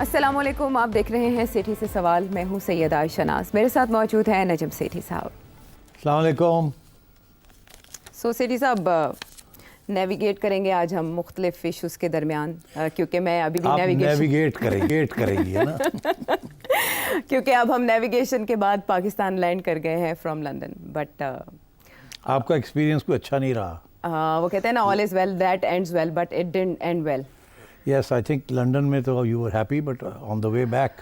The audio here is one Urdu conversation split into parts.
السلام علیکم، آپ دیکھ رہے ہیں سیٹھی سے سوال. میں ہوں سید عائشہ ناز، میرے ساتھ موجود ہیں نجم سیٹھی صاحب. السلام علیکم. سیٹھی صاحب، نیویگیٹ کریں گے آج ہم مختلف ایشوز کے درمیان، کیونکہ میں ابھی بھی نیویگیٹ کریں گی ہے نا کیونکہ اب ہم نیویگیشن کے بعد پاکستان لینڈ کر گئے ہیں فرام لندن. بٹ آپ کا ایکسپیرینس کوئی اچھا نہیں رہا. وہ کہتے ہیں نا all is well that ends well, but it didn't end well. Yes, I think London میں تو you were happy, but on the way back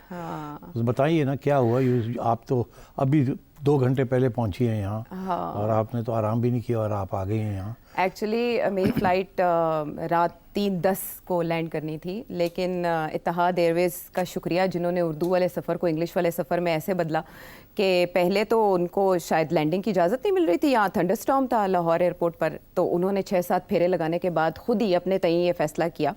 بتائیے نا کیا ہوا. آپ تو ابھی 2 گھنٹے پہلے پہنچی ہیں یہاں، اور آپ نے تو آرام بھی نہیں کیا اور آپ آ گئی ہیں یہاں. ایکچولی میری فلائٹ رات 3:10 کو لینڈ کرنی تھی، لیکن اتحاد ایئر ویز کا شکریہ جنہوں نے اردو والے سفر کو انگلش والے سفر میں ایسے بدلا کہ پہلے تو ان کو شاید لینڈنگ کی اجازت نہیں مل رہی تھی. یہاں تھنڈر اسٹارم تھا لاہور ایئرپورٹ پر، تو انہوں نے 6-7 پھیرے لگانے کے بعد خود ہی اپنے تئیں یہ فیصلہ کیا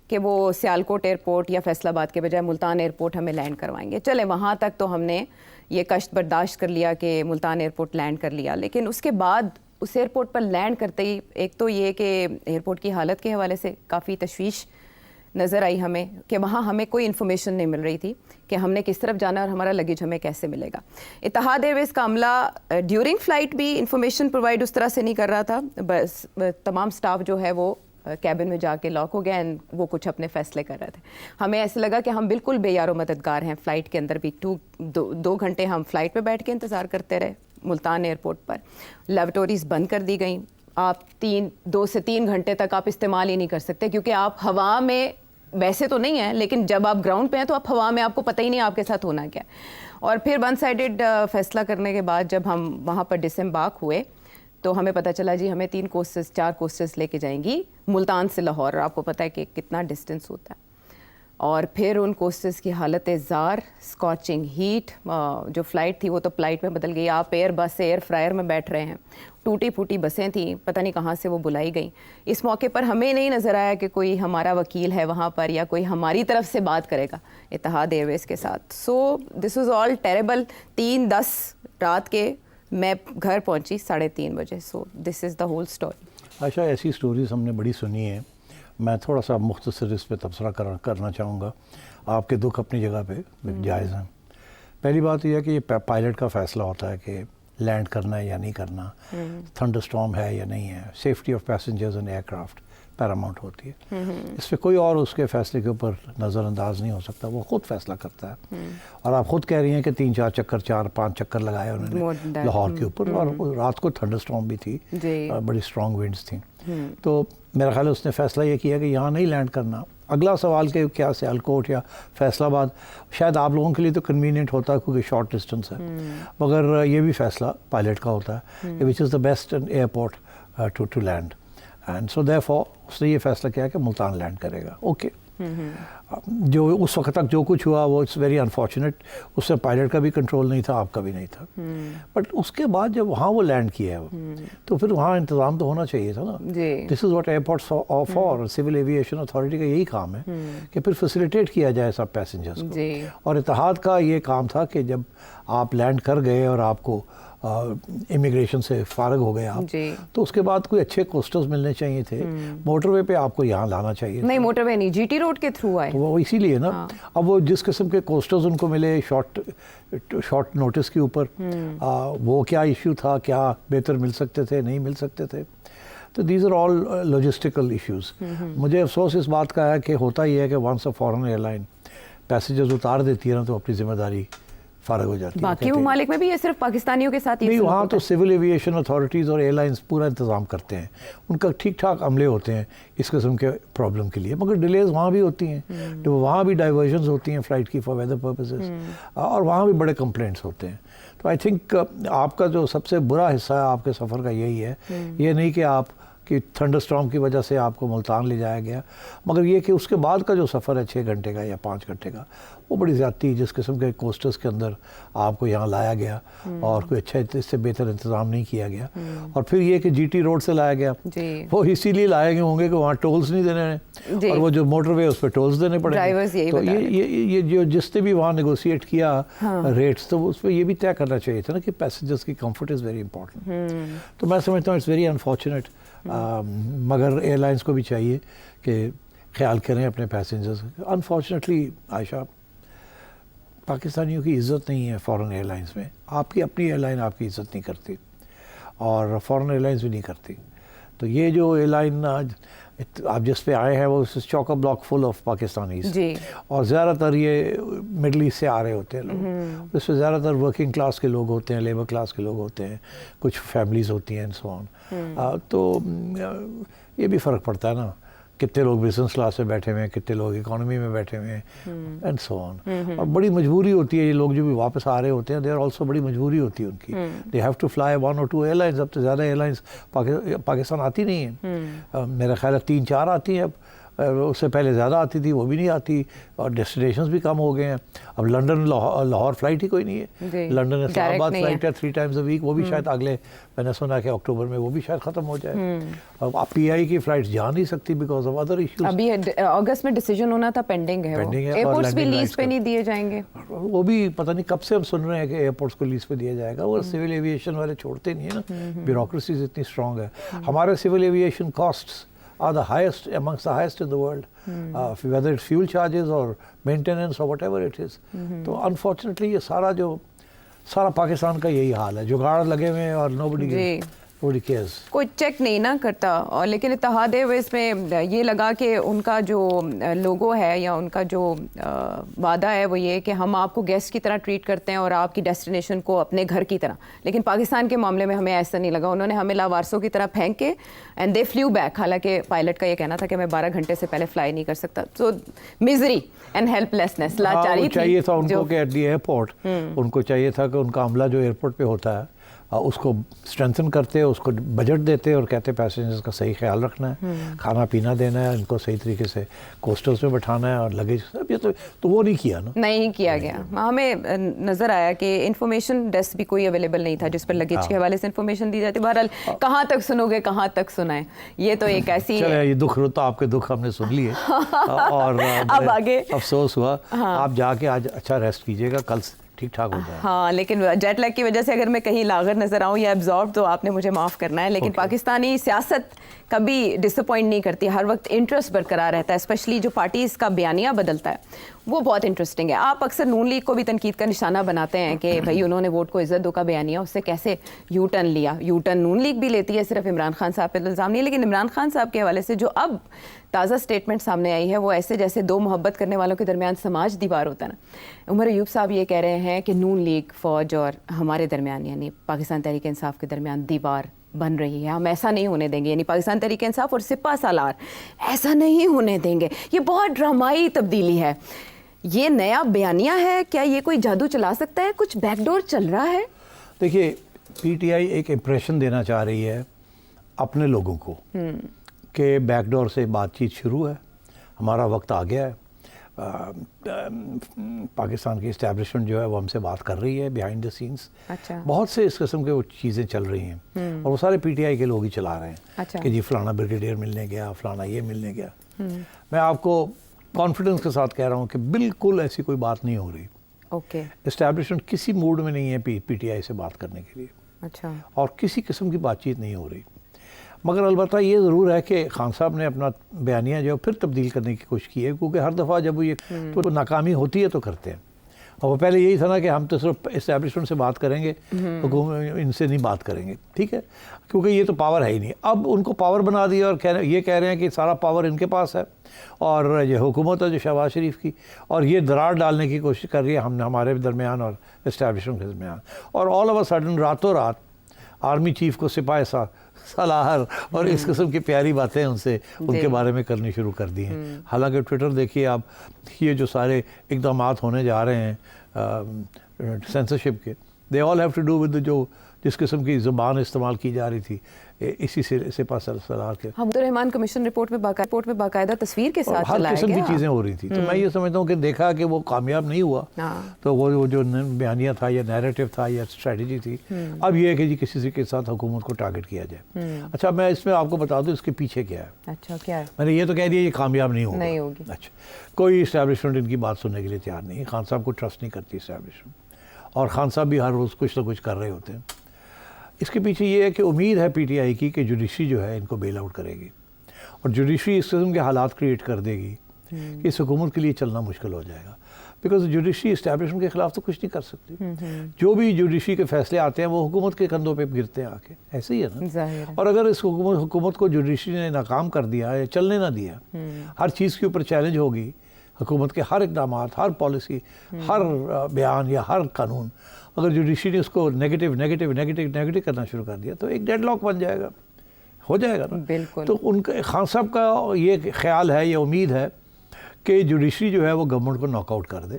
کہ وہ سیالکوٹ ایئرپورٹ یا فیصل آباد کے بجائے ملتان ایئرپورٹ ہمیں لینڈ کروائیں گے. چلے وہاں تک تو ہم نے یہ کشت برداشت کر لیا کہ ملتان ایئرپورٹ لینڈ کر لیا. لیکن اس کے بعد اس ایئرپورٹ پر لینڈ کرتے ہی ایک تو یہ کہ ایئرپورٹ کی حالت کے حوالے سے کافی تشویش نظر آئی ہمیں کہ وہاں ہمیں کوئی انفارمیشن نہیں مل رہی تھی کہ ہم نے کس طرف جانا اور ہمارا لگیج ہمیں کیسے ملے گا. اتحاد ایئر ویز کا عملہ ڈیورنگ فلائٹ بھی انفارمیشن پرووائڈ اس طرح سے نہیں کر رہا تھا. بس تمام سٹاف جو ہے وہ کیبن میں جا کے لاک ہو گیا اینڈ وہ کچھ اپنے فیصلے کر رہے تھے. ہمیں ایسے لگا کہ ہم بالکل بے یار و مددگار ہیں. فلائٹ کے اندر بھی 2 گھنٹے ہم فلائٹ پہ بیٹھ کے انتظار کرتے رہے ملتان ایئرپورٹ پر. لیبارٹوریز بند کر دی گئیں. آپ 2 سے 3 گھنٹے تک آپ استعمال ہی نہیں کر سکتے، کیونکہ آپ ہوا میں ویسے تو نہیں ہیں، لیکن جب آپ گراؤنڈ پہ ہیں تو آپ ہوا میں، آپ کو پتہ ہی نہیں آپ کے ساتھ ہونا کیا. اور پھر 1 سائڈڈ فیصلہ کرنے کے بعد جب ہم وہاں پر ڈسمبارک ہوئے تو ہمیں پتہ چلا جی ہمیں 4 کوسٹرز لے کے جائیں گی ملتان سے لاہور، اور آپ کو پتہ ہے کہ کتنا ڈسٹینس ہوتا ہے. اور پھر ان کوسٹرز کی حالت زار، اسکارچنگ ہیٹ. جو فلائٹ تھی وہ تو فلائٹ میں بدل گئی. آپ ایئر بس ایئر فرائر میں بیٹھ رہے ہیں. ٹوٹی پھوٹی بسیں تھیں، پتہ نہیں کہاں سے وہ بلائی گئیں. اس موقع پر ہمیں نہیں نظر آیا کہ کوئی ہمارا وکیل ہے وہاں پر یا کوئی ہماری طرف سے بات کرے گا اتحاد ایئر ویز کے ساتھ. سو دس واز آل ٹیریبل. 3:10 رات کے میں گھر پہنچی 3:30 بجے. سو this is the whole story. عائشہ، ایسی سٹوریز ہم نے بڑی سنی ہیں. میں تھوڑا سا مختصر اس پہ تبصرہ کرنا چاہوں گا. آپ کے دکھ اپنی جگہ پہ جائز ہیں. پہلی بات یہ ہے کہ یہ پائلٹ کا فیصلہ ہوتا ہے کہ لینڈ کرنا ہے یا نہیں کرنا، تھنڈر اسٹارم ہے یا نہیں ہے. Safety of passengers and aircraft paramount ہوتی ہے. اس پہ کوئی اور اس کے فیصلے کے اوپر نظر انداز نہیں ہو سکتا. وہ خود فیصلہ کرتا ہے. اور آپ خود کہہ رہی ہیں کہ 3-4 چکر 4-5 چکر لگائے انہوں نے لاہور کے اوپر، اور رات کو تھنڈر اسٹارم بھی تھی، بڑی اسٹرانگ ونڈز تھیں. تو میرا خیال ہے اس نے فیصلہ یہ کیا کہ یہاں نہیں لینڈ کرنا. اگلا سوال کہ کیا سیالکوٹ یا فیصل آباد شاید آپ لوگوں کے لیے تو کنوینئنٹ ہوتا ہے کیونکہ شارٹ ڈسٹینس ہے، مگر یہ بھی فیصلہ پائلٹ کا ہوتا ہے کہ which is the best airport to land. And so therefore اس نے یہ فیصلہ کیا کہ ملتان لینڈ کرے گا. اوکے، جو اس وقت تک جو کچھ ہوا وہ اٹس ویری انفارچونیٹ. اس سے پائلٹ کا بھی کنٹرول نہیں تھا، آپ کا بھی نہیں تھا. بٹ اس کے بعد جب وہاں وہ لینڈ کیا ہے تو پھر وہاں انتظام تو ہونا چاہیے تھا نا. This is what airports for. Civil aviation authority کا یہی کام ہے کہ پھر فیسیلیٹیٹ کیا جائے سب پیسنجرز کو. اور اتحاد کا یہ کام تھا کہ جب آپ لینڈ کر گئے اور آپ کو امیگریشن سے فارغ ہو گئے آپ، تو اس کے بعد کوئی اچھے کوسٹرز ملنے چاہیے تھے. موٹر وے پہ آپ کو یہاں لانا چاہیے. نہیں، موٹر وے نہیں، جی ٹی روڈ کے تھرو آئے. وہ اسی لیے نا. اب وہ جس قسم کے کوسٹرز ان کو ملے شارٹ نوٹس کے اوپر، وہ کیا ایشو تھا، کیا بہتر مل سکتے تھے، نہیں مل سکتے تھے. تو these are all logistical issues. مجھے افسوس اس بات کا ہے کہ ہوتا یہ ہے کہ once a foreign airline passengers اتار دیتی ہے نا تو اپنی ذمہ داری فارغ ہو جاتی ہے. باقی ممالک میں بھی یہ صرف پاکستانیوں کے ساتھ نہیں، وہاں تو سول ایویشن اتھارٹیز اور ایئر لائنس پورا انتظام کرتے ہیں. ان کا ٹھیک ٹھاک عملے ہوتے ہیں اس قسم کے پرابلم کے لیے، مگر ڈیلیز وہاں بھی ہوتی ہیں. وہاں بھی ڈائیورژنز ہوتی ہیں فلائٹ کی فار ویدر پرپزز، اور وہاں بھی بڑے کمپلینٹس ہوتے ہیں. تو آئی تھنک آپ کا جو سب سے برا حصہ ہے آپ کے سفر کا یہی ہے. یہ نہیں کہ آپ کہ تھنڈر اسٹارم کی وجہ سے آپ کو ملتان لے جایا گیا، مگر یہ کہ اس کے بعد کا جو سفر ہے 6 گھنٹے کا یا 5 گھنٹے کا، وہ بڑی زیادتی. جس قسم کے کوسٹرز کے اندر آپ کو یہاں لایا گیا اور کوئی اچھا اس سے بہتر انتظام نہیں کیا گیا. اور پھر یہ کہ جی ٹی روڈ سے لایا گیا، وہ اسی لیے لائے گئے ہوں گے کہ وہاں ٹولز نہیں دینے ہیں، اور وہ جو موٹر وے اس پہ ٹولز دینے پڑے ہیں. تو یہ جو جس نے بھی وہاں نیگوشیٹ کیا ریٹس، تو اس پہ یہ بھی طے کرنا چاہیے تھا نا کہ پیسنجرز کی کمفرٹ از ویری امپورٹنٹ. تو میں سمجھتا ہوں اٹس ویری انفارچونیٹ. مگر ایئر لائنس کو بھی چاہیے کہ خیال کریں اپنے پیسنجرز. انفارچونیٹلی عائشہ پاکستانیوں کی عزت نہیں ہے فورن ایئر لائنس میں. آپ کی اپنی ایئر لائن آپ کی عزت نہیں کرتی اور فورن ایئر لائنس بھی نہیں کرتی. تو یہ جو ایئر لائن آپ جس پہ آئے ہیں وہ چوکا بلاک فل آف پاکستانیز جی. اور زیادہ تر یہ مڈل ایسٹ سے آ رہے ہوتے ہیں لوگ. اس میں زیادہ تر ورکنگ کلاس کے لوگ ہوتے ہیں, لیبر کلاس کے لوگ ہوتے ہیں, کچھ فیملیز ہوتی ہیں سو آن. تو یہ بھی فرق پڑتا ہے نا, کتنے لوگ بزنس کلاس میں بیٹھے ہوئے ہیں, کتنے لوگ اکانومی میں بیٹھے ہوئے ہیں اینڈ سو آن. اور بڑی مجبوری ہوتی ہے, یہ لوگ جو بھی واپس آ رہے ہوتے ہیں دے آر آلسو بڑی مجبوری ہوتی ہے ان کی. They have to fly 1 or 2 airlines. اب تو زیادہ ایئر لائنس پاکستان آتی نہیں ہیں, میرا خیال ہے 3-4 آتی ہیں اب. اس سے پہلے زیادہ آتی تھی, وہ بھی نہیں آتی, اور ڈیسٹینیشنز بھی کم ہو گئے ہیں. اب لنڈن لاہور فلائٹ ہی کوئی نہیں ہے. لنڈن اسلام آباد فلائٹ ہے 3 times a week, وہ بھی شاید اگلے, میں نے سنا کہ اکتوبر میں وہ بھی شاید ختم ہو جائے. اب پی آئی کی فلائٹ جا نہیں سکتی بیکاز آف ادر ایشوز. ابھی اگست میں ڈیسیجن ہونا تھا, پینڈنگ ہے. ایئرپورٹس بھی لیز پہ نہیں دیے جائیں گے. وہ بھی پتہ نہیں کب سے ہم سن رہے ہیں کہ ایئرپورٹس کو لیز پہ دیا جائے گا. وہ سول ایویشن والے چھوڑتے نہیں ہیں نا, بیوروکریسیز اتنی اسٹرانگ ہے. ہمارے civil aviation costs are the highest amongst the highest in the world, whether it's fuel charges or maintenance or whatever it is. تو unfortunately یہ سارا پاکستان کا یہی حال ہے, جگاڑ لگے ہوئے ہیں اور nobody cares. کوئی چیک نہیں نا کرتا. اور لیکن اتحاد ایئرویز میں یہ لگا کہ ان کا جو لوگو ہے یا ان کا جو وعدہ ہے وہ یہ کہ ہم آپ کو گیسٹ کی طرح ٹریٹ کرتے ہیں اور آپ کی ڈیسٹینیشن کو اپنے گھر کی طرح. لیکن پاکستان کے معاملے میں ہمیں ایسا نہیں لگا. انہوں نے ہمیں لاوارسوں کی طرح پھینک کے اینڈ دے فلیو بیک. حالانکہ پائلٹ کا یہ کہنا تھا کہ میں 12 گھنٹے سے پہلے فلائی نہیں کر سکتا. سو میزری اینڈ ہیلپ لیسنس, لاچاری چاہیے تھا ان کو کہ ایٹ دی ایئرپورٹ ان کو چاہیے تھا کہ ان کا عملہ جو ایئرپورٹ پہ ہوتا ہے اس کو اسٹرینتھن کرتے, اس کو بجٹ دیتے اور کہتے پیسنجرز کا صحیح خیال رکھنا ہے, کھانا پینا دینا ہے, ان کو صحیح طریقے سے کوسٹرز میں بٹھانا ہے اور لگیج. یہ تو وہ نہیں کیا نا, نہیں کیا گیا. ہمیں نظر آیا کہ انفارمیشن ڈیسک بھی کوئی اویلیبل نہیں تھا جس پر لگیج کے حوالے سے انفارمیشن دی جاتی. بہرحال کہاں تک سنو گے, کہاں تک سنائیں, یہ تو ایک ایسی یہ دکھ تو آپ کے دکھ ہم نے سن لیے اور اب آگے افسوس ہوا. آپ جا کے آج اچھا ریسٹ کیجیے گا, کل ٹھیک ٹھاک ہو جائے. ہاں, لیکن جیٹ لیگ کی وجہ سے اگر میں کہیں لاغر نظر آؤں یا ایبزارب تو آپ نے مجھے معاف کرنا ہے. لیکن پاکستانی سیاست کبھی ڈس اپوائنٹ نہیں کرتی, ہر وقت انٹرسٹ برقرار رہتا ہے. اسپیشلی جو پارٹیز کا بیانیہ بدلتا ہے وہ بہت انٹرسٹنگ ہے. آپ اکثر نون لیگ کو بھی تنقید کا نشانہ بناتے ہیں کہ بھائی انہوں نے ووٹ کو عزت دو کا بیانیہ, اس سے کیسے یو ٹرن لیا. یو ٹرن نون لیگ بھی لیتی ہے, صرف عمران خان صاحب پہ الزام نہیں. لیکن عمران خان صاحب کے حوالے سے جو اب تازہ اسٹیٹمنٹ سامنے آئی ہے وہ ایسے جیسے دو محبت کرنے والوں کے درمیان سماج دیوار ہوتا ہے نا. عمر ایوب صاحب یہ کہہ رہے ہیں کہ نون لیگ, فوج اور ہمارے درمیان یعنی پاکستان تحریک انصاف کے درمیان دیوار بن رہی ہے, ہم ایسا نہیں ہونے دیں گے. یعنی پاکستان تحریک انصاف اور سپاہ سالار ایسا نہیں ہونے دیں گے. یہ بہت ڈرامائی تبدیلی ہے. یہ نیا بیانیہ ہے, کیا یہ کوئی جادو چلا سکتا ہے, کچھ بیک ڈور چل رہا ہے؟ دیکھیے پی ٹی آئی ایک امپریشن دینا چاہ رہی ہے اپنے لوگوں کو کہ بیک ڈور سے بات چیت شروع ہے, ہمارا وقت آ گیا ہے. پاکستان کی اسٹیبلشمنٹ جو ہے وہ ہم سے بات کر رہی ہے بیہائنڈ دا سینس. بہت سے اس قسم کے وہ چیزیں چل رہی ہیں اور وہ سارے پی ٹی آئی کے لوگ ہی چلا رہے ہیں کہ جی فلانا بریگیڈیئر ملنے گیا, فلانا یہ ملنے گیا. میں آپ کو کانفیڈنس کے ساتھ کہہ رہا ہوں کہ بالکل ایسی کوئی بات نہیں ہو رہی. اسٹیبلشمنٹ کسی موڈ میں نہیں ہے پی ٹی آئی سے بات کرنے کے لیے, اور کسی قسم کی بات چیت نہیں ہو رہی. مگر البتہ یہ ضرور ہے کہ خان صاحب نے اپنا بیانیہ جو پھر تبدیل کرنے کی کوشش کی ہے, کیونکہ ہر دفعہ جب وہ یہ تو ناکامی ہوتی ہے تو کرتے ہیں. اور وہ پہلے یہی تھا نا کہ ہم تو صرف اسٹیبلشمنٹ سے بات کریں گے, حکومت ان سے نہیں بات کریں گے, ٹھیک ہے, کیونکہ یہ تو پاور ہے ہی نہیں. اب ان کو پاور بنا دیا اور یہ کہہ رہے ہیں کہ سارا پاور ان کے پاس ہے اور یہ حکومت ہے جو شہباز شریف کی, اور یہ درار ڈالنے کی کوشش کر رہی ہے ہمارے درمیان اور اسٹیبلشمنٹ کے درمیان. اور آل آف اے سڈن راتوں رات آرمی چیف کو سپاہ سالار اور اس قسم کی پیاری باتیں ان کے بارے میں کرنی شروع کر دی ہیں. حالانکہ ٹویٹر دیکھیے آپ, یہ جو سارے اقدامات ہونے جا رہے ہیں سینسرشپ کے, they all have to do with جو جس قسم کی زبان استعمال کی جا رہی تھی اسی سپاہ سالار کے. عبد الرحمان کمیشن رپورٹ میں باقاعدہ تصویر کے ساتھ ہر قسم کی چیزیں ہو رہی تھی. تو میں یہ سمجھتا ہوں کہ دیکھا کہ وہ کامیاب نہیں ہوا تو وہ جو بیانیہ تھا یا نیریٹو تھا یا اسٹریٹجی تھی, اب یہ ہے کہ جی کسی کے ساتھ حکومت کو ٹارگٹ کیا جائے. اچھا میں اس میں آپ کو بتا دوں اس کے پیچھے کیا ہے. اچھا کیا ہے؟ میں نے یہ تو کہہ دیا یہ کامیاب نہیں ہوگی. اچھا, کوئی اسٹیبلشمنٹ ان کی بات سننے کے لیے تیار نہیں. خان صاحب کو ٹرسٹ نہیں کرتی اسٹیبلشمنٹ, اور خان صاحب بھی ہر روز کچھ نہ کچھ کر رہے ہوتے ہیں. اس کے پیچھے یہ ہے کہ امید ہے پی ٹی آئی کی کہ جوڈیشری جو ہے ان کو بیل آؤٹ کرے گی, اور جوڈیشری اس قسم کے حالات کریٹ کر دے گی کہ اس حکومت کے لیے چلنا مشکل ہو جائے گا، بیکاز جوڈیشری اسٹیبلشمنٹ کے خلاف تو کچھ نہیں کر سکتی. جو بھی جوڈیشری کے فیصلے آتے ہیں وہ حکومت کے کندھوں پہ گرتے ہیں آ کے، ایسے ہی ہے نا. ظاہر ہے. اور اگر اس حکومت کو جوڈیشری نے ناکام کر دیا یا چلنے نہ دیا، ہر چیز کے اوپر چیلنج ہوگی، حکومت کے ہر اقدامات، ہر پالیسی، ہر بیان یا ہر قانون، اگر جوڈیشری نے اس کو نیگیٹو کرنا شروع کر دیا تو ایک ڈیڈ لاک بن جائے گا، ہو جائے گا نا. بالکل. تو ان کا خان صاحب کا یہ خیال ہے، یہ امید ہے کہ جوڈیشری جو ہے وہ گورنمنٹ کو ناک آؤٹ کر دے،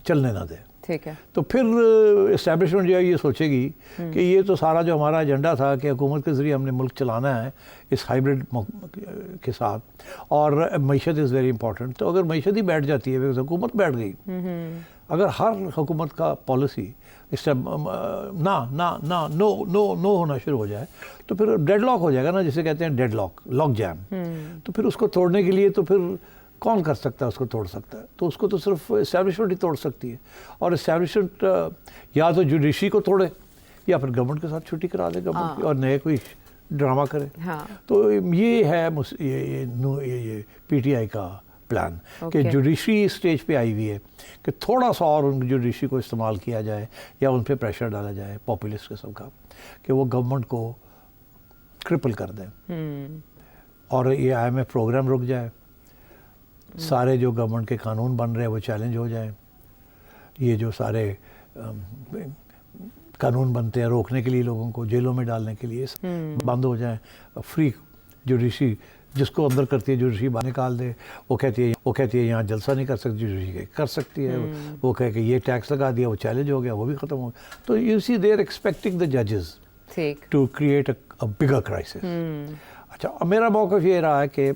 چلنے نہ دے. ٹھیک ہے. تو پھر اسٹیبلشمنٹ جو ہے یہ سوچے گی کہ یہ تو سارا جو ہمارا ایجنڈا تھا کہ حکومت کے ذریعے ہم نے ملک چلانا ہے اس ہائیبرڈ کے ساتھ، اور معیشت از ویری امپورٹنٹ. تو اگر معیشت ہی بیٹھ جاتی ہے، بیکاز حکومت بیٹھ گئی، اگر ہر حکومت کا پالیسی نو ہونا شروع ہو جائے تو پھر ڈیڈ لاک ہو جائے گا نا، جسے کہتے ہیں ڈیڈ لاک جیم. تو پھر اس کو توڑنے کے لیے تو پھر کون کر سکتا ہے، اس کو توڑ سکتا ہے؟ تو اس کو تو صرف اسٹیبلشمنٹ ہی توڑ سکتی ہے. اور اسٹیبلشمنٹ یا تو جوڈیشری کو توڑے یا پھر گورنمنٹ کے ساتھ چھٹی کرا دے گورنمنٹ کی اور نئے کوئی ڈرامہ کرے. تو یہ ہے یہ پی ٹی آئی کا پلان کہ جوڈیشری اسٹیج پہ آئی ہوئی ہے کہ تھوڑا سا اور ان جوڈیشری کو استعمال کیا جائے یا ان پہ پریشر ڈالا جائے پاپولسٹ قسم کا کہ وہ گورنمنٹ کو کرپل کر دیں، اور یہ آئی ایم ایف پروگرام رک جائے، سارے جو گورنمنٹ کے قانون بن رہے ہیں وہ چیلنج ہو جائیں، یہ جو سارے قانون بنتے ہیں روکنے کے لیے، لوگوں کو جیلوں میں ڈالنے کے لیے، بند ہو جائیں. فری جوڈیشری جس کو اندر کرتی ہے جوڈیشری باہر نکال دے. وہ کہتی ہے یہاں جلسہ نہیں کر سکتی، جوڈیشری کر سکتی ہے. وہ کہے کہ یہ ٹیکس لگا دیا، وہ چیلنج ہو گیا، وہ بھی ختم ہو گیا. تو you see they are expecting the ججز to create a bigger crisis. اچھا، اب میرا موقف یہ رہا ہے کہ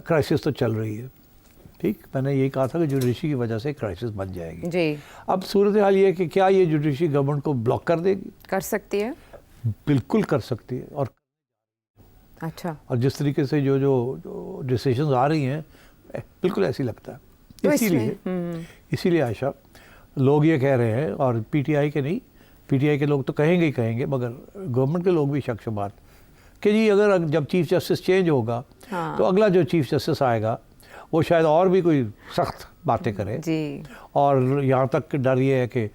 کرائسس تو چل رہی ہے، ٹھیک، میں نے یہی کہا تھا کہ جوڈیشری کی وجہ سے کرائسس بن جائے گی. جی. اب صورتحال یہ ہے کہ کیا یہ جوڈیشری گورنمنٹ کو بلاک کر دے گی؟ کر سکتی ہے، بالکل کر سکتی ہے. اور اچھا، اور جس طریقے سے جو ڈیسیشنز آ رہی ہیں بالکل ایسی لگتا ہے. اسی لیے عائشہ لوگ یہ کہہ رہے ہیں، اور پی ٹی آئی کے نہیں، پی ٹی آئی کے لوگ تو کہیں گے مگر گورنمنٹ کے لوگ بھی شک شبات کہ جی اگر جب چیف جسٹس چینج ہوگا تو اگلا جو چیف جسٹس آئے گا وہ شاید اور بھی کوئی سخت باتیں کرے. جی. اور یہاں تک ڈر یہ ہے کہ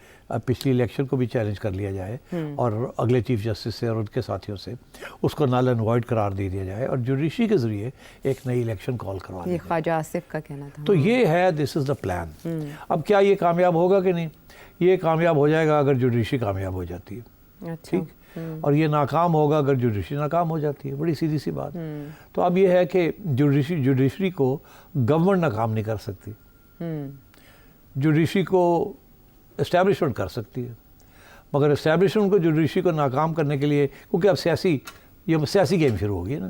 پچھلی الیکشن کو بھی چیلنج کر لیا جائے اور اگلے چیف جسٹس سے اور ان کے ساتھیوں سے اس کو نل اینڈ وائڈ قرار دے دیا جائے اور جوڈیشری کے ذریعے ایک نئی الیکشن کال کروا دی جائے. یہ خواجہ آصف کا کہنا تھا. تو یہ ہے، دس از دا پلان. اب کیا یہ کامیاب ہوگا کہ نہیں؟ یہ کامیاب ہو جائے گا اگر جوڈیشری کامیاب ہو جاتی ہے، ٹھیک، اور یہ ناکام ہوگا اگر جوڈیشری ناکام ہو جاتی ہے. بڑی سیدھی سی بات. تو اب یہ ہے کہ جوڈیشری کو گورنمنٹ ناکام نہیں کر سکتی، جوڈیشری کو اسٹیبلشمنٹ کر سکتی ہے، مگر اسٹیبلشمنٹ کو جوڈیشری کو ناکام کرنے کے لیے، کیونکہ اب سیاسی گیم شروع ہو گئی نا.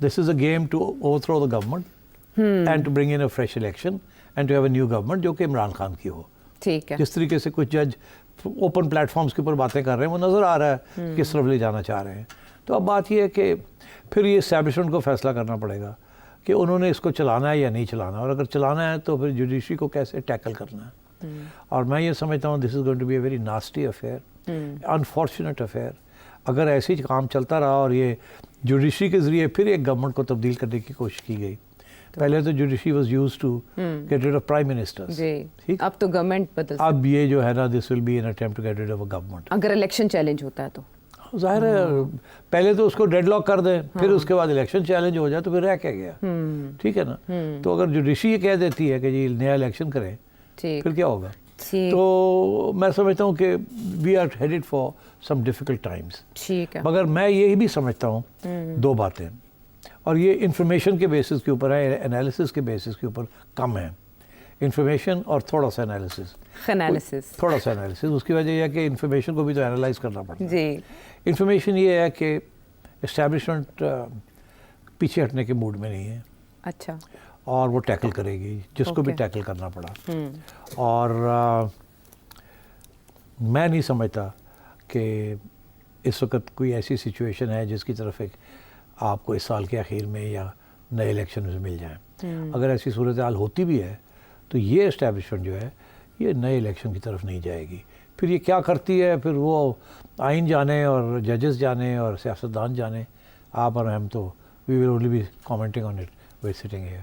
This is a game to overthrow the government and to bring in a fresh election and to have a new government جو کہ عمران خان کی ہو. ٹھیک ہے. جس طریقے سے کچھ جج اوپن پلیٹ فارمز کے اوپر باتیں کر رہے ہیں، وہ نظر آ رہا ہے کس طرف لے جانا چاہ رہے ہیں. تو اب بات یہ ہے کہ پھر یہ اسٹیبلشمنٹ کو فیصلہ کرنا پڑے گا کہ انہوں نے اس کو چلانا ہے یا نہیں چلانا، اور اگر چلانا ہے تو پھر جوڈیشری کو کیسے ٹیکل کرنا ہے. اور میں یہ سمجھتا ہوں this is going to be a very nasty affair, unfortunate affair. اگر ایسے ہی کام چلتا رہا اور یہ جوڈیشری کے ذریعے پھر ایک گورنمنٹ کو تبدیل کرنے کی کوشش کی گئی. پہلے تو judiciary was used to get rid of prime ministers, اب تو گورنمنٹ بدل، اب یہ جو ہے نا this will be an attempt to get rid of a government. اگر الیکشن چیلنج ہوتا ہے تو ظاہر ہے پہلے تو اس کو ڈیڈ لاک کر دیں، پھر اس کے بعد الیکشن چیلنج ہو جائے تو پھر رہ کے گیا. ٹھیک ہے نا. تو اگر جوڈیشری یہ کہہ دیتی ہے کہ جی نیا الیکشن کریں، پھر کیا ہوگا؟ تو میں سمجھتا ہوں کہ we are headed for some difficult times. ٹھیک ہے. مگر میں یہ بھی سمجھتا ہوں دو باتیں، اور یہ انفارمیشن کے بیسس کے اوپر ہے، انالیسس کے بیسس کے اوپر کم ہے. انفارمیشن اور تھوڑا سا انالیسس. تھوڑا سا انالیسس، اس کی وجہ یہ ہے کہ انفارمیشن کو بھی تو انالائز کرنا پڑتا ہے. جی. انفارمیشن یہ ہے کہ اسٹیبلشمنٹ پیچھے ہٹنے کے موڈ میں نہیں ہے. اچھا. اور وہ ٹیکل کرے گی جس کو بھی ٹیکل کرنا پڑا. اور میں نہیں سمجھتا کہ اس وقت کوئی ایسی سچویشن ہے جس کی طرف ایک آپ کو اس سال کے اخیر میں یا نئے الیکشن میں مل جائیں. اگر ایسی صورتحال ہوتی بھی ہے تو یہ اسٹیبلشمنٹ جو ہے یہ نئے الیکشن کی طرف نہیں جائے گی. پھر یہ کیا کرتی ہے پھر وہ آئین جانے اور ججز جانے اور سیاستدان جانے. آپ اور ہم تو we will only be commenting on it. we're sitting here.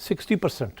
60%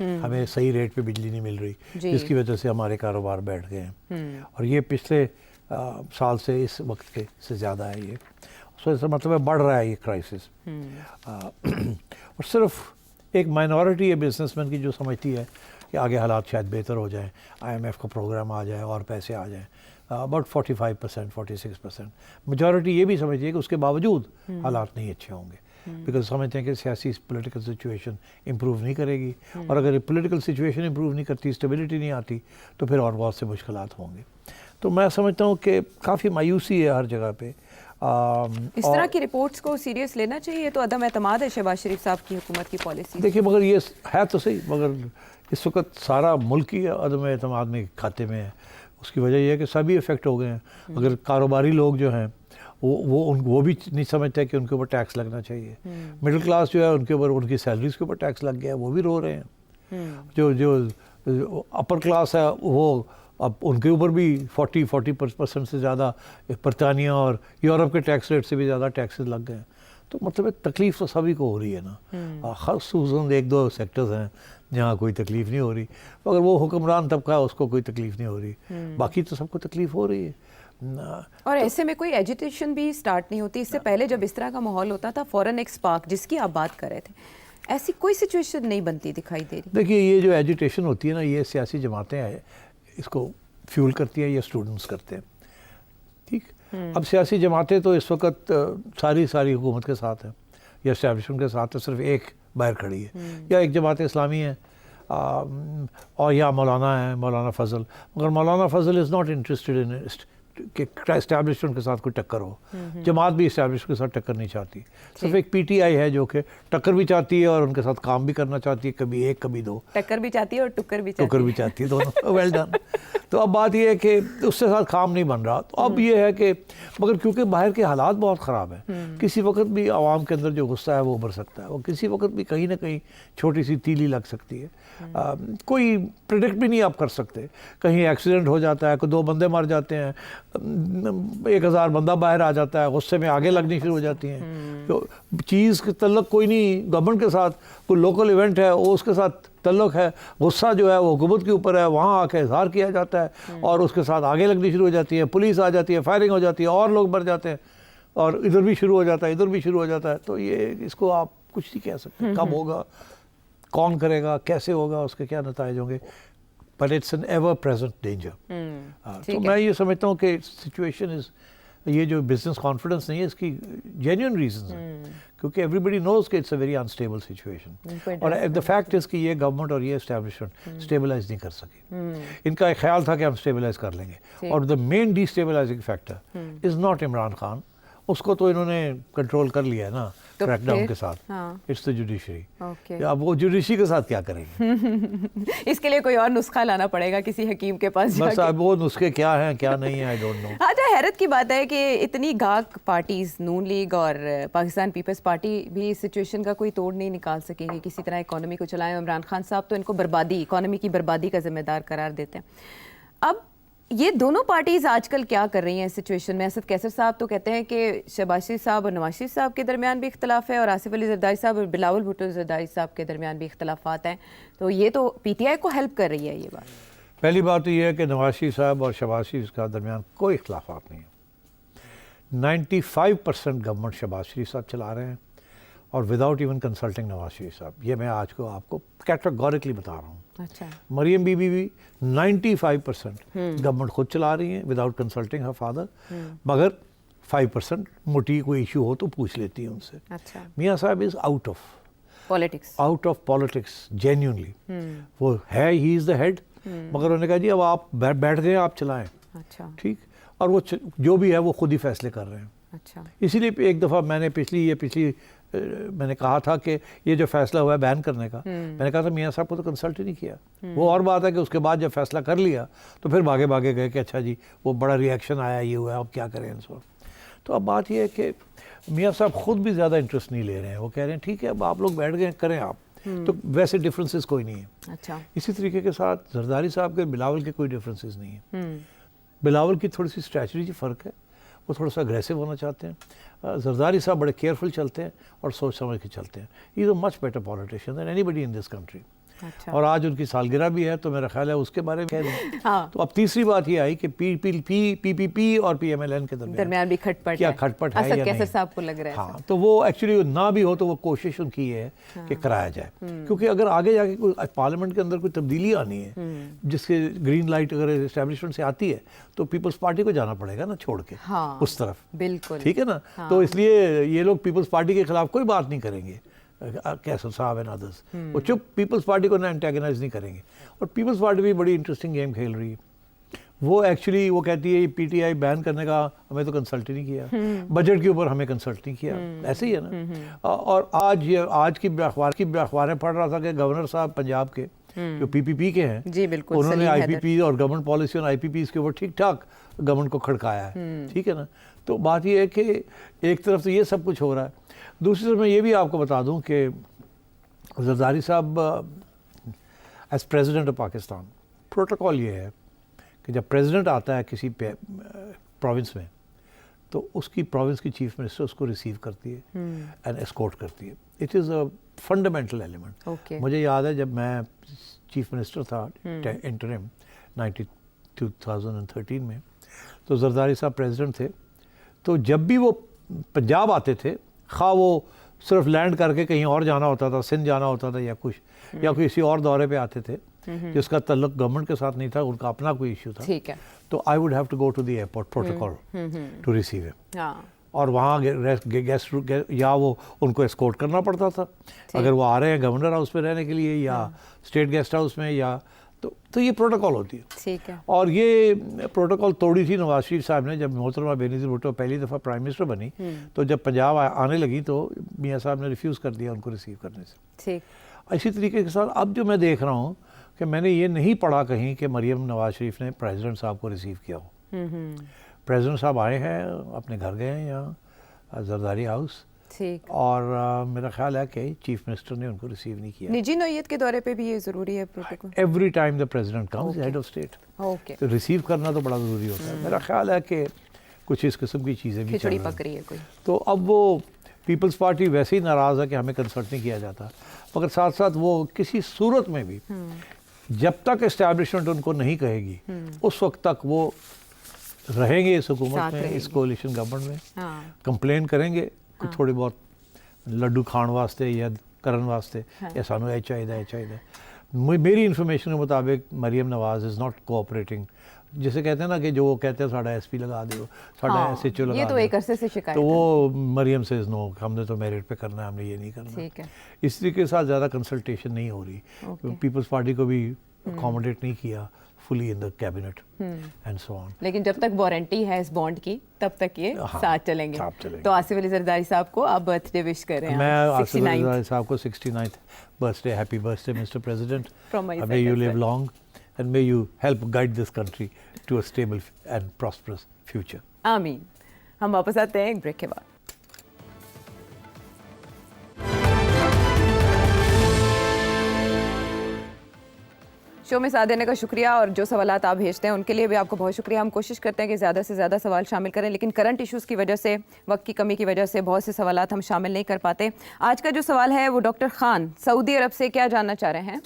ہمیں صحیح ریٹ پہ بجلی نہیں مل رہی، جس کی وجہ سے ہمارے کاروبار بیٹھ گئے ہیں، اور یہ پچھلے سال سے اس وقت کے سے زیادہ ہے یہ، سو اس کا مطلب ہے بڑھ رہا ہے یہ کرائسس، اور صرف ایک مائنورٹی ہے بزنس مین کی جو سمجھتی ہے کہ آگے حالات شاید بہتر ہو جائیں، آئی ایم ایف کا پروگرام آ جائے اور پیسے آ جائیں، اباؤٹ 45%, 46%. میجورٹی یہ بھی سمجھتی ہے کہ اس کے باوجود حالات نہیں اچھے ہوں گے، بیکاز سمجھتے ہیں کہ سیاسی پولیٹیکل سچویشن امپروو نہیں کرے گی، اور اگر پولیٹیکل سچویشن امپروو نہیں کرتی، اسٹیبلٹی نہیں آتی، تو پھر اور بہت سے مشکلات ہوں گے. تو میں سمجھتا ہوں کہ کافی مایوسی ہے ہر جگہ پہ. اس طرح کی رپورٹس کو سیریس لینا چاہیے، تو عدم اعتماد ہے شہباز شریف صاحب کی حکومت کی پالیسی. دیکھیے مگر یہ ہے تو صحیح، مگر اس وقت سارا ملک ہی عدم اعتماد میں کھاتے میں ہے. اس کی وجہ یہ ہے کہ سبھی افیکٹ ہو گئے ہیں. اگر کاروباری لوگ جو ہیں وہ بھی نہیں سمجھتے کہ ان کے اوپر ٹیکس لگنا چاہیے. مڈل کلاس جو ہے ان کے اوپر ان کی سیلریز کے اوپر ٹیکس لگ گیا ہے، وہ بھی رو رہے ہیں. جو اپر کلاس ہے وہ اب ان کے اوپر بھی 40% سے زیادہ برطانیہ اور یورپ کے ٹیکس ریٹ سے بھی زیادہ ٹیکسز لگ گئے ہیں. تو مطلب تکلیف تو سبھی کو ہو رہی ہے نا، خصوصاً 1-2 سیکٹرز ہیں جہاں کوئی تکلیف نہیں ہو رہی، مگر وہ حکمران طبقہ ہے اس کو کوئی تکلیف نہیں ہو رہی، باقی تو سب کو تکلیف ہو رہی ہے. اور ایسے میں کوئی ایجیٹیشن بھی سٹارٹ نہیں ہوتی. اس سے پہلے جب اس طرح کا ماحول ہوتا تھا، فوراً ایک سپارک جس کی آپ بات کر رہے تھے، ایسی کوئی سچویشن نہیں بنتی دکھائی دے رہی. دیکھیے یہ جو ایجیٹیشن ہوتی ہے نا، یہ سیاسی جماعتیں اس کو فیول کرتی ہیں یا اسٹوڈنٹس کرتے ہیں. ٹھیک، اب سیاسی جماعتیں تو اس وقت ساری حکومت کے ساتھ ہیں یا اسٹیبلشمنٹ کے ساتھ ہے، صرف ایک باہر کھڑی ہے، یا ایک جماعت اسلامی ہے اور یا مولانا ہے، مولانا فضل. مگر مولانا فضل از ناٹ انٹرسٹڈ ان کہ اسٹیبلشمنٹ کے ساتھ کوئی ٹکر ہو. جماعت بھی اسٹیبلشمنٹ کے ساتھ ٹکر نہیں چاہتی. صرف ایک پی ٹی آئی ہے جو کہ ٹکر بھی چاہتی ہے اور ان کے ساتھ کام بھی کرنا چاہتی ہے، کبھی ایک کبھی دو. ٹکر بھی چاہتی ہے اور ٹکر بھی چاہتی ہے دونوں. Well done. تو اب بات یہ ہے کہ اس کے ساتھ کام نہیں بن رہا. تو اب یہ ہے کہ مگر کیونکہ باہر کے حالات بہت خراب ہیں، کسی وقت بھی عوام کے اندر جو غصہ ہے وہ ابھر سکتا ہے، وہ کسی وقت بھی کہیں نہ کہیں چھوٹی سی تیلی لگ سکتی ہے. کوئی پریڈکٹ بھی نہیں آپ کر سکتے. کہیں ایکسیڈنٹ ہو جاتا ہے، کوئی 2 بندے مر جاتے ہیں، 1000 بندہ باہر آ جاتا ہے، غصے میں آگے لگنی شروع ہو جاتی ہیں. تو چیز کے تعلق کوئی نہیں گورنمنٹ کے ساتھ، کوئی لوکل ایونٹ ہے وہ اس کے ساتھ تعلق ہے، غصہ جو ہے وہ حکومت کے اوپر ہے، وہاں آ کے اظہار کیا جاتا ہے اور اس کے ساتھ آگے لگنی شروع ہو جاتی ہے. پولیس آ جاتی ہے، فائرنگ ہو جاتی ہے، اور لوگ مر جاتے ہیں، اور ادھر بھی شروع ہو جاتا ہے، ادھر بھی شروع ہو جاتا ہے. تو یہ اس کو آپ کچھ نہیں کہہ سکتے کب ہوگا، کون کرے گا، کیسے ہوگا، اس کے کیا نتائج ہوں گے. But it's an ever present danger. تو میں یہ سمجھتا ہوں کہ سچویشن یہ جو بزنس کانفیڈنس نہیں ہے، اس کی جینیون ریزنز ہیں، کیونکہ ایوری بڈی نوز کہ it's a very unstable situation. اور دا فیکٹ از کہ یہ گورنمنٹ اور یہ اسٹیبلشمنٹ اسٹیبلائز نہیں کر سکی. ان کا ایک خیال تھا کہ ہم اسٹیبلائز کر لیں گے، اور the main destabilising factor is not Imran Khan. اس کو تو انہوں نے کنٹرول کر لیا ہے نا کریک ڈاؤن کے ساتھ. It's the judiciary. اب وہ جوڈیشری کے ساتھ کیا کریں گے؟ اس کے لیے کوئی اور نسخہ لانا پڑے گا کسی حکیم کے پاس. بس اب وہ نسخے کیا ہیں کیا نہیں ہیں، آئی ڈونٹ نو. اچھا، حیرت کی بات ہے کہ اتنی گاگ پارٹیز، نون لیگ اور پاکستان پیپلز پارٹی بھی اس سچویشن کا کوئی توڑ نہیں نکال سکیں گے کسی طرح اکانومی کو چلائیں. عمران خان صاحب تو ان کو بربادی، اکانومی کی بربادی کا ذمہ دار قرار دیتے ہیں. اب یہ دونوں پارٹیز آج کل کیا کر رہی ہیں اس سچویشن میں؟ اسد کیسر صاحب تو کہتے ہیں کہ شہباز شریف صاحب اور نواز شریف صاحب کے درمیان بھی اختلاف ہے، اور آصف علی زرداری صاحب اور بلاول بھٹو زرداری صاحب کے درمیان بھی اختلافات ہیں. تو یہ تو پی ٹی آئی کو ہیلپ کر رہی ہے یہ بات. پہلی بات تو یہ ہے کہ نواز شریف صاحب اور شہباز شریف کا درمیان کوئی اختلافات نہیں ہے. 95% گورنمنٹ شہباز شریف صاحب چلا رہے ہیں، اور without even consulting Nawaz Sharif صاحب. یہ میں آج کو آپ کو کیٹیگوریکلی بتا رہا ہوں. اچھا، مریم بی بی بھی 95% گورنمنٹ خود چلا رہی ہیں وداؤٹ کنسلٹنگ ہر فادر، مگر 5% موٹی کوئی ایشو ہو تو پوچھ لیتی ہیں ان سے. اچھا، میاں صاحب is out of politics genuinely. وہ ہے، ہی از دا ہیڈ، مگر انہوں نے کہا جی اب آپ بیٹھ گئے، آپ چلائیں. اچھا، ٹھیک. اور وہ جو بھی ہے وہ خود ہی فیصلے کر رہے ہیں. اچھا. اسی لیے ایک دفعہ میں نے پچھلی میں نے کہا تھا کہ یہ جو فیصلہ ہوا ہے بین کرنے کا، میں نے کہا تھا میاں صاحب کو تو کنسلٹ ہی نہیں کیا. وہ اور بات ہے کہ اس کے بعد جب فیصلہ کر لیا تو پھر بھاگے گئے کہ اچھا جی وہ بڑا ری ایکشن آیا، یہ ہوا، اب کیا کریں. تو اب بات یہ ہے کہ میاں صاحب خود بھی زیادہ انٹرسٹ نہیں لے رہے ہیں. وہ کہہ رہے ہیں ٹھیک ہے اب آپ لوگ بیٹھ گئے کریں آپ. تو ویسے ڈفرینسز کوئی نہیں ہے. اچھا. اسی طریقے کے ساتھ زرداری صاحب کے بلاول کے کوئی ڈفرینسز نہیں ہیں. بلاول کی تھوڑی سی اسٹریٹجی فرق ہے، وہ تھوڑا سا اگریسو ہونا چاہتے ہیں. زرداری صاحب بڑے کیئرفل چلتے ہیں اور سوچ سمجھ کے چلتے ہیں. He is a much better politician than anybody in this country. اچھا۔ اور آج ان کی سالگرہ بھی ہے، تو میرا خیال ہے اس کے بارے میں کہہ دیں۔ ہاں، تو اب تیسری بات یہ آئی کہ پی پی پی اور پی ایم ایل این کے درمیان بھی کھٹ پٹ کیا کھٹ پٹ ہے اسد یا کیسر نہیں۔ صاحب کو لگ رہا ہے ہاں، تو وہ ایکچولی نہ بھی ہو تو وہ کوشش ان کی ہے کہ کرایا جائے، کیونکہ اگر آگے جا کے کوئی پارلیمنٹ کے اندر کوئی تبدیلی آنی ہے جس کے گرین لائٹ اگر اسٹیبلشمنٹ سے آتی ہے تو پیپلز پارٹی کو جانا پڑے گا نا چھوڑ کے ہاں، اس طرف، بالکل ٹھیک ہے نا۔ تو اس لیے یہ لوگ پیپلز پارٹی کے خلاف کوئی بات نہیں کریں گے، کیسر صاحب اینڈ ادرس، وہ چپ پیپلز پارٹی کو نہ انٹیگنائز نہیں کریں گے۔ اور پیپلز پارٹی بھی بڑی انٹرسٹنگ گیم کھیل رہی ہے، وہ ایکچولی وہ کہتی ہے پی ٹی آئی بین کرنے کا ہمیں تو کنسلٹ ہی نہیں کیا، بجٹ کے اوپر ہمیں کنسلٹ نہیں کیا، ایسے ہی ہے نا۔ اور آج کی اخباریں پڑھ رہا تھا کہ گورنر صاحب پنجاب کے جو پی پی کے ہیں، جی بالکل، انہوں نے سلیم آئی پی حیدر۔ پی اور گورنمنٹ پالیسی اور آئی پی پیز کے اوپر ٹھیک ٹھاک گورنمنٹ کو کھڑکایا ہے، ٹھیک ہے نا۔ تو بات یہ ہے کہ ایک طرف تو یہ سب کچھ ہو رہا ہے، دوسری طرف میں یہ بھی آپ کو بتا دوں کہ زرداری صاحب as president of Pakistan protocol یہ ہے کہ جب پریزیڈنٹ آتا ہے کسی پروونس میں تو اس کی پروونس کی چیف منسٹر اس کو ریسیو کرتی ہے اینڈ اسکورٹ کرتی ہے۔ It is a fundamental element. Okay, مجھے یاد ہے جب میں چیف منسٹر تھا انٹرم 2013 میں، تو زرداری صاحب پریزیڈنٹ تھے، تو جب بھی وہ پنجاب آتے تھے، خواہ وہ صرف لینڈ کر کے کہیں اور جانا ہوتا تھا، سندھ جانا ہوتا تھا یا کچھ، یا کسی اور دورے پہ آتے تھے جس کا تعلق گورنمنٹ کے ساتھ نہیں تھا، ان کا اپنا کوئی ایشو تھا، ٹھیک ہے، تو I would have to go to the airport protocol to receive ہم، ہاں، اور وہاں گیسٹ یا وہ ان کو اسکورٹ کرنا پڑتا تھا اگر وہ آ رہے ہیں گورنر ہاؤس میں رہنے کے لیے یا اسٹیٹ گیسٹ ہاؤس میں، یا تو یہ پروٹوکول ہوتی ہے۔ ٹھیک ہے، اور یہ پروٹوکول توڑی تھی نواز شریف صاحب نے جب محترمہ بینظیر بھٹو پہلی دفعہ پرائم منسٹر بنی، تو جب پنجاب آنے لگی تو میاں صاحب نے ریفیوز کر دیا ان کو ریسیو کرنے سے۔ ٹھیک، اسی طریقے کے ساتھ اب جو میں دیکھ رہا ہوں کہ میں نے یہ نہیں پڑھا کہیں کہ مریم نواز شریف نے پریزیڈنٹ صاحب کو ریسیو کیا ہو۔ پریزیڈنٹ صاحب آئے ہیں، اپنے گھر گئے ہیں یہاں زرداری ہاؤس، ٹھیک، اور میرا خیال ہے کہ چیف منسٹر نے ان کو ریسیو نہیں کیا۔ نجی نوعیت کے دورے پہ بھی یہ ضروری ہے protocol? Every time the president comes head of state, okay, تو ریسیو کرنا تو بڑا ضروری ہوتا ہے۔ میرا خیال ہے کہ کچھ اس قسم کی چیزیں بھی کھچڑی چل رہی پک رہی ہے کوئی؟ تو اب وہ پیپلز پارٹی ویسے ہی ناراض ہے کہ ہمیں کنسلٹ نہیں کیا جاتا، مگر ساتھ ساتھ وہ کسی صورت میں بھی جب تک اسٹیبلشمنٹ ان کو نہیں کہے گی اس وقت تک وہ رہیں گے اس حکومت میں، اس کولیشن گورنمنٹ میں، ہاں، کمپلین کریں گے تھوڑی بہت لڈو کھان واسطے یا کرن واسطے، یا سانو یہ چاہیے یہ چاہیے۔ میری انفارمیشن کے مطابق Maryam Nawaz is not cooperating, جسے کہتے ہیں نا کہ جو وہ کہتے ہیں ساڑھا ایس پی لگا دو، ساڑھا ایس ایچ او لگا یہ تو دو، ایک عرصے سے شکایت تو ہے۔ وہ مریم سے نو، ہم نے تو میرٹ پہ کرنا ہے، ہم نے یہ نہیں کرنا۔ ٹھیک ہے، اس طریقے کے ساتھ زیادہ کنسلٹیشن نہیں ہو رہی، پیپلز پارٹی کو بھی اکاموڈیٹ نہیں کیا فلی ان دا کیبنٹ اینڈ سو آن۔ لیکن جب تک وارنٹی ہے اس بانڈ کی تب تک یہ ساتھ چلیں گے۔ ساتھ چلیں گے۔ تو آصف علی زرداری صاحب کو آپ برتھ ڈے وش کر رہے ہیں، میں آصف علی 69 زرداری صاحب کو 69th birthday, happy birthday mister president, From my may side you as live well. long and may you help guide this country to a stable and prosperous future. آمین۔ ہم واپس آتے ہیں ایک بریک کے بعد۔ شو میں ساتھ دینے کا شکریہ، اور جو سوالات آپ بھیجتے ہیں ان کے لیے بھی آپ کو بہت شکریہ۔ ہم کوشش کرتے ہیں کہ زیادہ سے زیادہ سوال شامل کریں، لیکن کرنٹ ایشوز کی وجہ سے، وقت کی کمی کی وجہ سے بہت سے سوالات ہم شامل نہیں کر پاتے۔ آج کا جو سوال ہے وہ ڈاکٹر خان سعودی عرب سے کیا جاننا چاہ رہے ہیں؟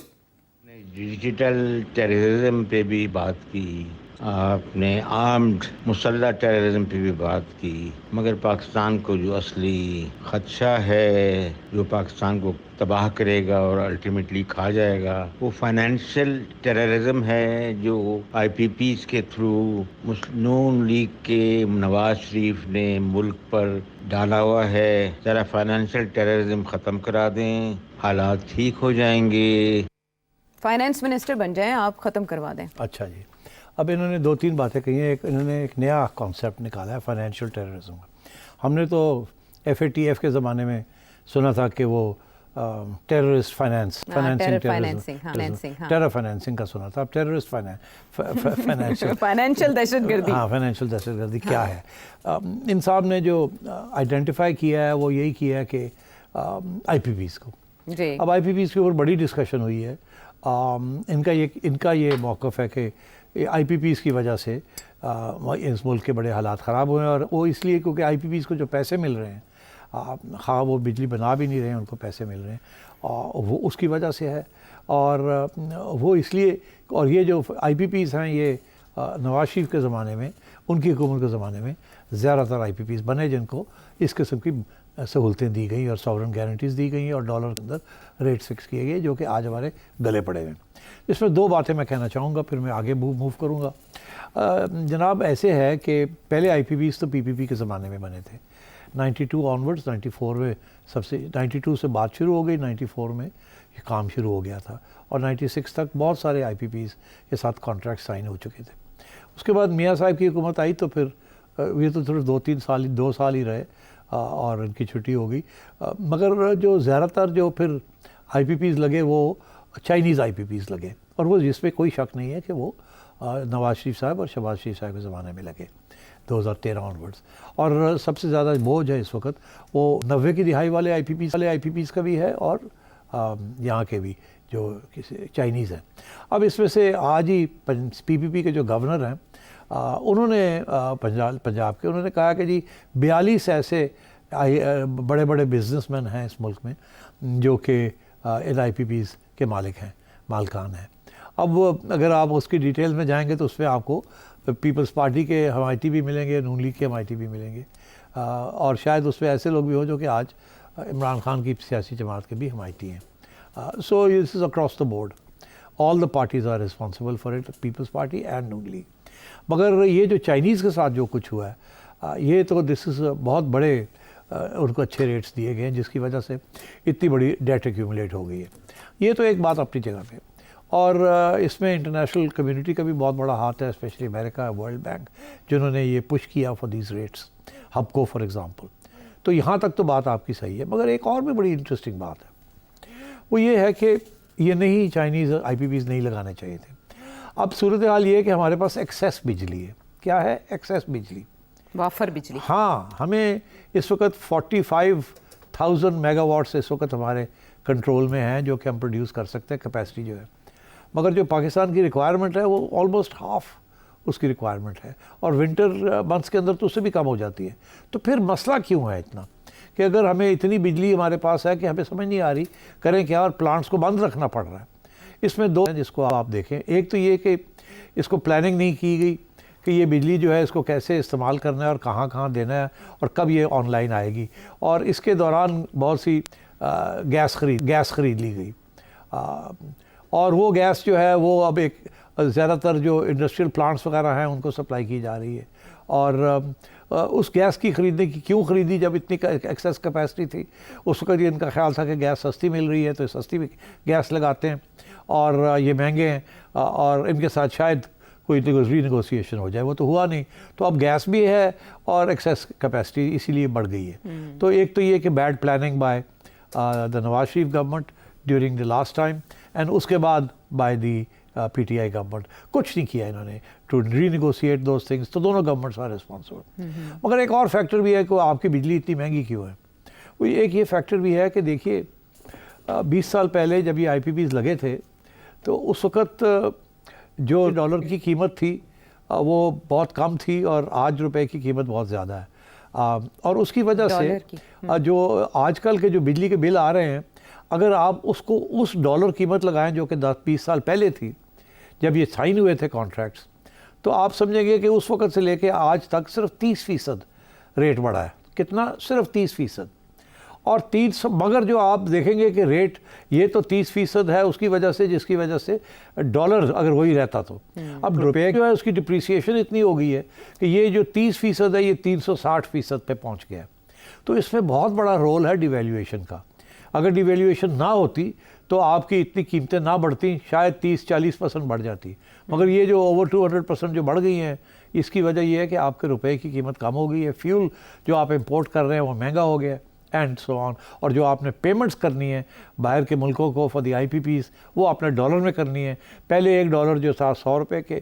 ڈیجیٹل ٹیررزم پہ بھی بات کی، آپ نے آرمڈ مسلح ٹیررزم پہ بھی بات کی، مگر پاکستان کو جو اصلی خدشہ ہے، جو پاکستان کو تباہ کرے گا اور الٹیمیٹلی کھا جائے گا، وہ فائنینشیل ٹیررزم ہے، جو آئی پی پیز کے تھرو نون لیگ کے نواز شریف نے ملک پر ڈالا ہوا ہے۔ ذرا فائنینشیل ٹیررزم ختم کرا دیں، حالات ٹھیک ہو جائیں گے۔ فائنانس منسٹر بن جائیں آپ، ختم کروا دیں۔ اچھا جی، اب انہوں نے 2-3 باتیں کہی ہیں۔ انہوں نے ایک نیا کانسیپٹ نکالا ہے فائنینشیل ٹیررزم کا۔ ہم نے تو FATF کے زمانے میں سنا تھا کہ وہ ٹیررسٹ فائنینسنگ ٹیرر فائنینسنگ کا سنا تھا، اب ٹیررسٹ فائنینشیل دہشت گردی، ہاں فائنینشیل دہشت گردی کیا ہے۔ ان صاحب نے جو آئیڈینٹیفائی کیا ہے وہ یہی کیا ہے کہ آئی پی پیز کو، جی اب آئی پی پیز کے اوپر بڑی ڈسکشن ہوئی ہے۔ ان کا یہ موقف ہے کہ آئی پی پیز کی وجہ سے اس ملک کے بڑے حالات خراب ہوئے ہیں، اور وہ اس لیے کیونکہ آئی پی پیز کو جو پیسے مل رہے ہیں، خواہ وہ بجلی بنا بھی نہیں رہے ہیں، ان کو پیسے مل رہے ہیں، اور وہ اس کی وجہ سے ہے۔ اور وہ اس لیے، اور یہ جو آئی پی پیز ہیں یہ نواز شریف کے زمانے میں، ان کی حکومت کے زمانے میں زیادہ تر آئی پی پیز بنے جن کو اس قسم کی سہولتیں دی گئیں اور ساورن گارنٹیز دی گئی اور ڈالر کے اندر ریٹ فکس کیے گئے جو کہ آج ہمارے گلے پڑے ہوئے ہیں۔ اس میں 2 باتیں میں کہنا چاہوں گا، پھر میں آگے موو کروں گا۔ جناب ایسے ہے کہ پہلے آئی پی پیز تو پی پی پی کے زمانے میں بنے تھے، 92 آنورڈز، 94 میں 92 سے بات شروع ہو گئی، 94 میں یہ کام شروع ہو گیا تھا، اور 96 تک بہت سارے آئی پی پیز کے ساتھ کانٹریکٹ سائن ہو چکے تھے۔ اس کے بعد میاں صاحب کی حکومت آئی تو پھر یہ تو صرف 2 سال ہی رہے اور ان کی چھٹی ہو گئی، مگر جو زیادہ تر جو پھر آئی پی پیز لگے وہ چائنیز آئی پی پیز لگے، اور وہ جس پہ کوئی شک نہیں ہے کہ وہ نواز شریف صاحب اور شہباز شریف صاحب کے زمانے میں لگے 2013 آنورڈز۔ اور سب سے زیادہ بوجھ ہے اس وقت وہ 90 کی دہائی والے آئی پی پیز کا بھی ہے، اور یہاں کے بھی جو چائنیز ہیں۔ اب اس میں سے آج ہی پی پی پی کے جو گورنر ہیں انہوں نے پنجاب کے، انہوں نے کہا کہ جی 42 ایسے بڑے بڑے بزنس مین ہیں اس ملک میں جو کہ ان آئی پی پیز کے مالکان ہیں۔ اب اگر آپ اس کی ڈیٹیل میں جائیں گے تو اس میں آپ کو پیپلز پارٹی کے حمایتی بھی ملیں گے، نون لیگ کے حمایتی بھی ملیں گے، اور شاید اس میں ایسے لوگ بھی ہوں جو کہ آج عمران خان کی سیاسی جماعت کے بھی حمایتی ہیں۔ So this is across the board, all the parties are responsible for it, Peoples Party and Noon League. مگر یہ جو چائنیز کے ساتھ جو کچھ ہوا ہے یہ تو دس از بہت بڑے ان کو اچھے ریٹس دیے گئے ہیں جس کی وجہ سے اتنی بڑی ڈیٹ ایکیومولیٹ ہو گئی ہے۔ یہ تو ایک بات اپنی جگہ پہ، اور اس میں انٹرنیشنل کمیونٹی کا بھی بہت بڑا ہاتھ ہے، اسپیشلی امریکہ، ورلڈ بینک، جنہوں نے یہ پش کیا فار دیز ریٹس، ہب کو فار ایگزامپل۔ تو یہاں تک تو بات آپ کی صحیح ہے، مگر ایک اور بھی بڑی انٹرسٹنگ بات ہے، وہ یہ ہے کہ یہ نہیں، چائنیز آئی پی پیز نہیں لگانے چاہیے تھے۔ اب صورتحال یہ ہے کہ ہمارے پاس ایکسیس بجلی ہے۔ کیا ہے؟ ایکسیس بجلی، وافر بجلی۔ ہاں، ہمیں اس وقت 45,000 میگا واٹس اس وقت ہمارے کنٹرول میں ہیں جو کہ ہم پروڈیوس کر سکتے ہیں، کیپیسٹی جو ہے، مگر جو پاکستان کی ریکوائرمنٹ ہے وہ آلموسٹ ہاف اس کی ریکوائرمنٹ ہے، اور ونٹر منتھس کے اندر تو اس سے بھی کم ہو جاتی ہے۔ تو پھر مسئلہ کیوں ہے اتنا کہ اگر ہمیں اتنی بجلی ہمارے پاس ہے کہ ہمیں سمجھ نہیں آ رہی کریں کیا، اور پلانٹس کو بند رکھنا پڑ رہا ہے۔ اس میں 2 ہیں جس کو آپ دیکھیں، ایک تو یہ کہ اس کو پلاننگ نہیں کی گئی کہ یہ بجلی جو ہے اس کو کیسے استعمال کرنا ہے اور کہاں کہاں دینا ہے اور کب یہ آن لائن آئے گی، اور اس کے دوران بہت سی گیس خرید لی گئی، اور وہ گیس جو ہے وہ اب ایک زیادہ تر جو انڈسٹریل پلانٹس وغیرہ ہیں ان کو سپلائی کی جا رہی ہے، اور اس گیس کی خریدنے کی کیوں خریدی جب اتنی ایکسیس کیپیسٹی تھی؟ اس وقت یہ ان کا خیال تھا کہ گیس سستی مل رہی ہے تو سستی بھی گیس لگاتے ہیں، اور یہ مہنگے ہیں اور ان کے ساتھ شاید کوئی ری نیگوسیشن ہو جائے، وہ تو ہوا نہیں، تو اب گیس بھی ہے اور ایکسیس کیپیسٹی اسی لیے بڑھ گئی ہے۔ تو ایک تو یہ کہ bad planning by the Nawaz Sharif government during the last time, and اس کے بعد by the P T I government, کچھ نہیں کیا انہوں نے to renegotiate those, تو دونوں گورنمنٹس آر ریسپانسبل۔ مگر ایک اور فیکٹر بھی ہے کہ آپ کی بجلی اتنی مہنگی کیوں ہے، وہ ایک یہ فیکٹر بھی ہے کہ دیکھیے 20 سال پہلے جب یہ آئی پی پیز لگے تھے تو اس وقت جو ڈالر کی قیمت تھی وہ بہت کم تھی، اور آج روپے کی قیمت بہت زیادہ ہے، اور اس کی وجہ سے جو آج کل کے جو بجلی کے بل آ رہے ہیں، اگر آپ اس کو اس ڈالر قیمت لگائیں جو کہ 10-20 سال پہلے تھی جب یہ سائن ہوئے تھے کانٹریکٹس، تو آپ سمجھیں گے کہ اس وقت سے لے کے آج تک صرف 30% ریٹ بڑھا ہے۔ کتنا؟ صرف 30%، اور 30، مگر جو آپ دیکھیں گے کہ ریٹ یہ تو 30% ہے اس کی وجہ سے، جس کی وجہ سے ڈالر اگر وہی رہتا تو اب روپے جو ہے اس کی ڈپریسیشن اتنی ہو گئی ہے کہ یہ جو 30% ہے یہ 360% پہ پہنچ گیا ہے۔ تو اس میں بہت بڑا رول ہے ڈیویلیویشن کا۔ اگر ڈیویلیویشن نہ ہوتی تو آپ کی اتنی قیمتیں نہ بڑھتی، شاید 30-40% بڑھ جاتی، مگر یہ جو اوور 200% جو بڑھ گئی ہیں، اس کی وجہ یہ ہے کہ آپ کے روپے کی قیمت کم ہو گئی ہے، فیول جو آپ امپورٹ کر رہے ہیں وہ مہنگا ہو گیا ہے، اینڈ سو آن، اور جو آپ نے پیمنٹس کرنی ہے باہر کے ملکوں کو for the I P Ps, وہ آپ نے ڈالر میں کرنی ہے۔ پہلے $1 جو تھا 100 روپے کے،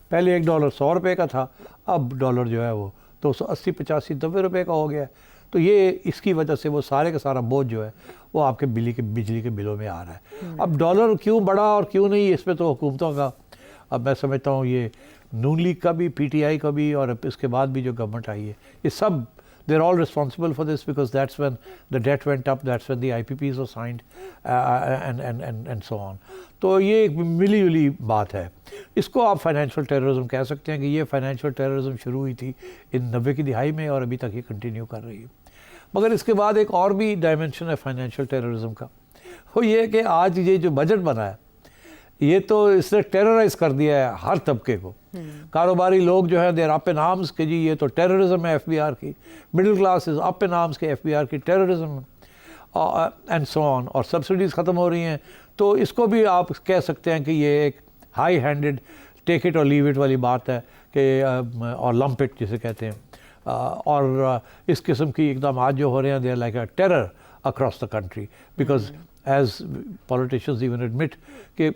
پہلے $1 100 روپے کا تھا، اب ڈالر جو ہے وہ 280, 85, 90 روپے کا ہو گیا ہے۔ تو یہ اس کی وجہ سے وہ سارے کا سارا بوجھ جو ہے وہ آپ کے بجلی کے بلوں میں آ رہا ہے۔ اب ڈالر کیوں بڑھا اور کیوں نہیں، اس پہ تو حکومتوں کا، اب میں سمجھتا ہوں یہ نون لیگ کا بھی، پی ٹی آئی کا بھی، اور اس کے بعد بھی جو گورنمنٹ آئی ہے، یہ سب they're all responsible for this because that's when the debt went up, that's when the IPPs were signed and so on. تو یہ ایک ملی جلی بات ہے. اس کو آپ فائنینشیل ٹیررزم کہہ سکتے ہیں کہ یہ فائنینشیل ٹیررزم شروع ہوئی تھی ان 90 کی دہائی میں اور ابھی تک یہ کنٹینیو کر رہی ہے. مگر اس کے بعد ایک اور بھی ڈائمنشن ہے فائنینشیل ٹیررزم کا, وہ یہ کہ آج یہ جو بجٹ بنا ہے یہ تو اس نے ٹیررائز کر دیا ہے ہر طبقے کو. کاروباری لوگ جو ہیں دیر اپ ان آرمز کہ جی یہ تو ٹیررزم ہے ایف بی آر کی, middle class is up in arms کہ ایف بی آر کی ٹیررزم اینڈ سو آن, اور سبسڈیز ختم ہو رہی ہیں. تو اس کو بھی آپ کہہ سکتے ہیں کہ یہ ایک ہائی ہینڈڈ ٹیک اٹ اور لیو اٹ والی بات ہے کہ اور لمپ اٹ جسے کہتے ہیں. اور اس قسم کی اقدامات جو ہو رہے ہیں they are like a terror across the country because as politicians even admit کہ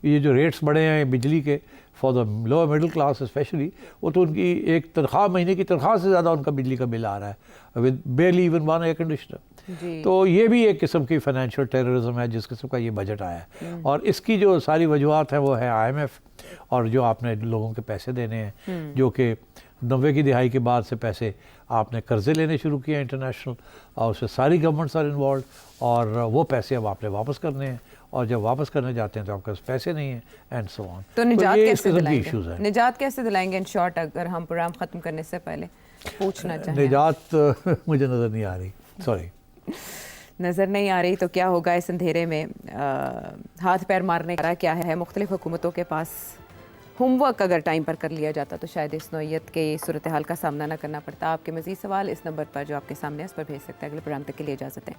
یہ جو ریٹس بڑھے ہیں بجلی کے for the lower middle class especially, وہ تو ان کی ایک تنخواہ مہینے کی تنخواہ سے زیادہ ان کا بجلی کا بل آ رہا ہے with barely even one air conditioner. تو یہ بھی ایک قسم کی فائنینشیل ٹیررزم ہے جس قسم کا یہ بجٹ آیا ہے. اور اس کی جو ساری وجوہات ہیں وہ ہے IMF اور جو آپ نے لوگوں کے پیسے دینے ہیں جو کہ 90 کی دہائی کے بعد سے پیسے آپ نے قرضے لینے شروع کیے انٹرنیشنل, اور اس سے ساری گورنمنٹس آر انوالوڈ, اور وہ پیسے اب آپ نے واپس کرنے ہیں, اور جب واپس کرنے جاتے ہیں تو آپ کے پاس پیسے نہیں ہیں اینڈ سو آن. تو نجات یہ کیسے دلائیں ایشوز ہیں. گے, نجات کیسے دلائیں گے ان شارٹ, اگر ہم پروگرام ختم کرنے سے پہلے پوچھنا چاہیں؟ نجات مجھے نظر نہیں آ رہی, سوری. نظر نہیں آ رہی تو کیا ہوگا اس اندھیرے میں؟ ہاتھ پیر مارنے کا کیا ہے؟ مختلف حکومتوں کے پاس ہوم ورک اگر ٹائم پر کر لیا جاتا تو شاید اس نوعیت کے صورتحال کا سامنا نہ کرنا پڑتا. آپ کے مزید سوال اس نمبر پر جو آپ کے سامنے ہے اس پر بھیج سکتے ہیں. اگلے پروگرام تک کے لیے اجازت ہے.